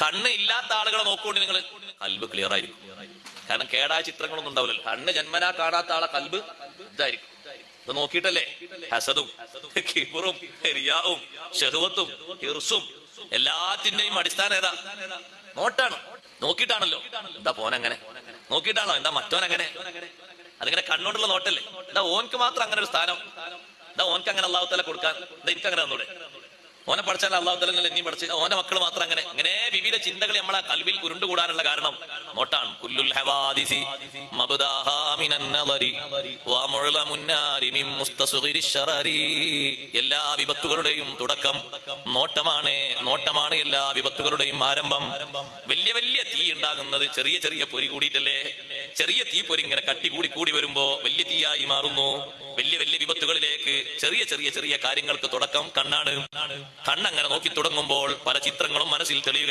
കണ്ണ് ഇല്ലാത്ത ആളുകളെ നോക്കുകൊണ്ട് നിങ്ങൾ കൽബ് ക്ലിയർ ആയിരിക്കും. കാരണം കേടായ ചിത്രങ്ങളൊന്നും ഉണ്ടാവില്ലല്ലോ. കണ്ണ് ജന്മനാ കാണാത്ത ആളെ കൽബ് ഇതായിരിക്കും. ഇത് നോക്കിയിട്ടല്ലേ ഹസദും കിബറും റിയാഉം ശഹ്വത്തും ഹിർസും എല്ലാത്തിന്റെയും അടിസ്ഥാനം ഏതാ? നോട്ടാണ്. നോക്കിയിട്ടാണല്ലോ. എന്താ പോനങ്ങനെ നോക്കിയിട്ടാണോ? എന്താ മറ്റോനങ്ങനെ? അതിങ്ങനെ കണ്ണോണ്ടുള്ള നോട്ടല്ലേ? എന്താ ഓൻക്ക് മാത്രം അങ്ങനെ ഒരു സ്ഥാനം? എന്താ ഓൻക്ക് അങ്ങനെ അള്ളാഹു തആല കൊടുക്കാൻ? എന്താ എനിക്ക് അങ്ങനെ തന്നൂടെ? ഓനെ പഠിച്ചാൽ അള്ളാഹു തആല എന്നെയും പഠിച്ച് ഓന്റെ മക്കൾ മാത്രം അങ്ങനെ ഇങ്ങനെ വിവിധ ചിന്തകൾ നമ്മളെ കൽവിൽ ഉരുണ്ടുകൂടാനുള്ള കാരണം നോട്ടാണ്. കുല്ലുൽ ഹവാദിസി മബ്ദാഹാ മിനൻ നദരി വമുഅ്ലമുൻ നാരി മിൻ മുസ്തസ്ഗിരി ശറരി. എല്ലാ വിപത്തുകളുടെയും തുടക്കം നോട്ടമാണ്. നോട്ടമാണ് എല്ലാ വിപത്തുകളുടെയും ആരംഭം. വലിയ വലിയ തീ ഉണ്ടാകുന്നത് ചെറിയ ചെറിയ പൊരി കൂടിയിട്ടല്ലേ? ചെറിയ തീ പൊരി ഇങ്ങനെ കട്ടി കൂടി കൂടി വരുമ്പോ വലിയ തീയായി മാറുന്നു. വലിയ വലിയ വിപത്തുകളിലേക്ക് ചെറിയ ചെറിയ ചെറിയ കാര്യങ്ങൾക്ക് തുടക്കം കണ്ണാണ്. കണ്ണങ്ങനെ നോക്കി തുടങ്ങുമ്പോൾ പല ചിത്രങ്ങളും മനസ്സിൽ തെളിയുക.